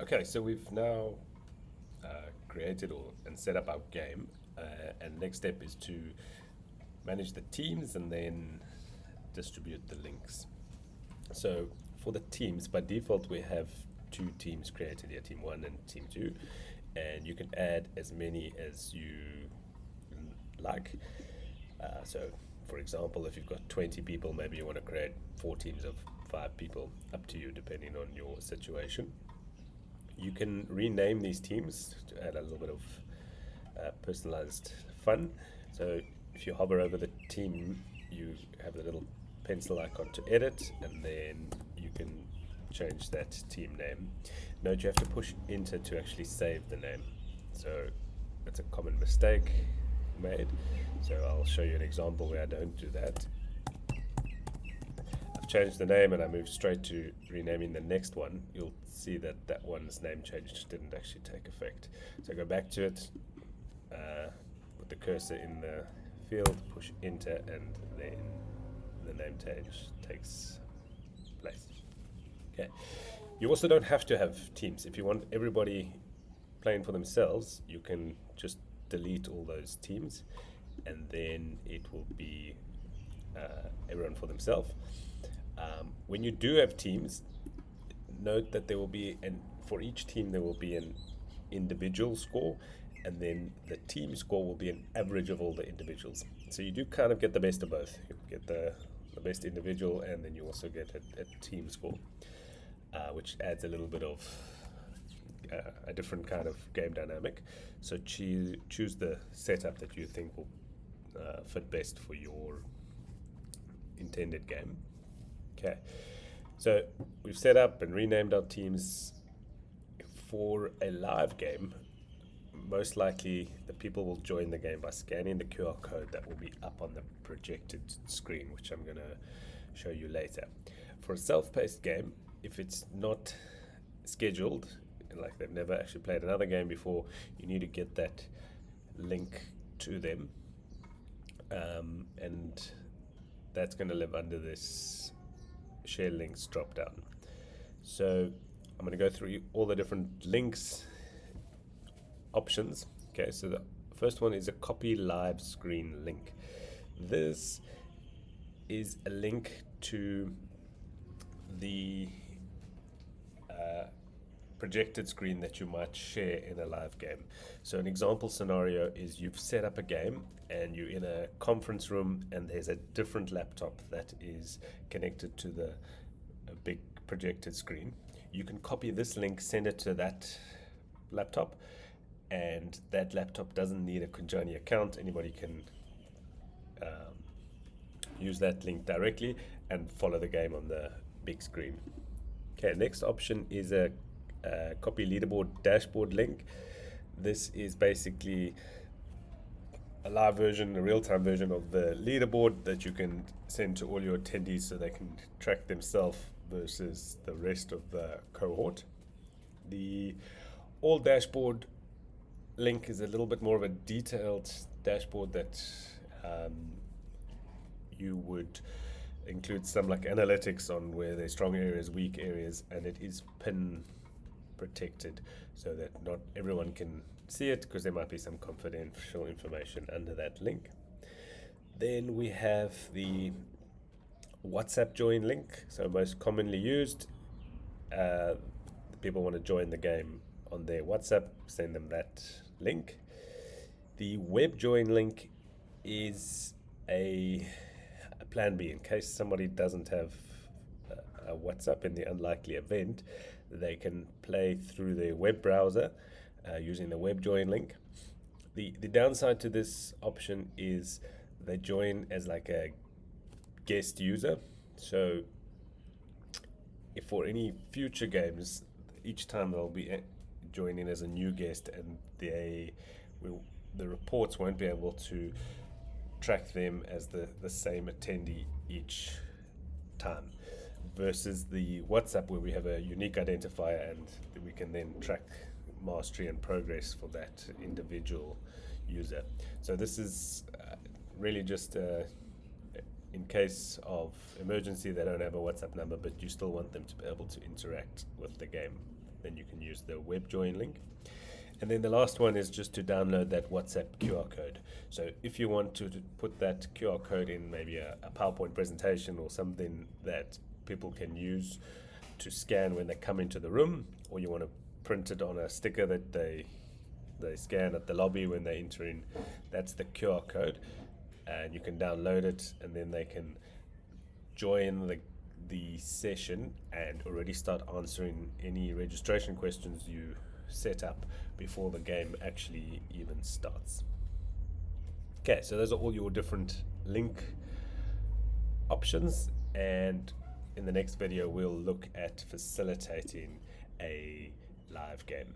Okay, so we've now created and set up our game, and next step is to manage the teams and then distribute the links. So for the teams, by default, we have two teams created here, team one and team two, and you can add as many as you like. So, for example, if you've got 20 people, maybe you want to create four teams of 5 people, up to you, depending on your situation. You can rename these teams to add a little bit of personalized fun. So if you hover over the team, you have the little pencil icon to edit, and then you can change that team name. Note you have to push enter to actually save the name. So it's a common mistake made. So I'll show you an example where I don't do that. I've changed the name and I move straight to renaming the next one. You'll see that that one's name change didn't actually take effect. So go back to it, put the cursor in the field, push enter, and then the name change takes place. Okay. You also don't have to have teams. If you want everybody playing for themselves, you can just delete all those teams, and then it will be everyone for themselves. When you do have teams, note that there will be, and for each team there will be an individual score, and then the team score will be an average of all the individuals. So you do kind of get the best of both. You get the best individual, and then you also get a team score, which adds a little bit of a different kind of game dynamic. So choose the setup that you think will fit best for your intended game. Okay, so we've set up and renamed our teams. For a live game, most likely the people will join the game by scanning the QR code that will be up on the projected screen, which I'm going to show you later. For a self-paced game, if it's not scheduled, like they've never actually played another game before, you need to get that link to them, and that's going to live under this share links drop down. So I'm going to go through all the different links options. Okay, so the first one is a copy live screen link. This is a link to the projected screen that you might share in a live game. So an example scenario is you've set up a game and you're in a conference room and there's a different laptop that is connected to the big projected screen. You can copy this link, send it to that laptop, and that laptop doesn't need a Kunjani account. Anybody can use that link directly and follow the game on the big screen. Okay, next option is a copy leaderboard dashboard link. This is basically a live version, a real-time version of the leaderboard that you can send to all your attendees so they can track themselves versus the rest of the cohort. The all dashboard link is a little bit more of a detailed dashboard that you would include some like analytics on where there's strong areas, weak areas, and it is pin protected so that not everyone can see it because there might be some confidential information under that link. Then we have the WhatsApp join link. So most commonly used, people want to join the game on their WhatsApp, send them that link. The web join link is a plan B in case somebody doesn't have a WhatsApp. In the unlikely event, they can play through their web browser using the web join link. The downside to this option is they join as like a guest user. So if for any future games, each time they'll be joining as a new guest, and the reports won't be able to track them as the same attendee each time, versus the WhatsApp where we have a unique identifier and we can then track mastery and progress for that individual user. So this is really just in case of emergency they don't have a WhatsApp number, but you still want them to be able to interact with the game then you can use the web join link. And then the last one is just to download that WhatsApp QR code. So if you want to put that QR code in maybe a PowerPoint presentation or something that people can use to scan when they come into the room, or you want to print it on a sticker that they scan at the lobby when they enter in, that's the QR code. And you can download it, and then they can join the session and already start answering any registration questions you set up before the game actually even starts. Okay, so those are all your different link options, and in the next video we'll look at facilitating a live game.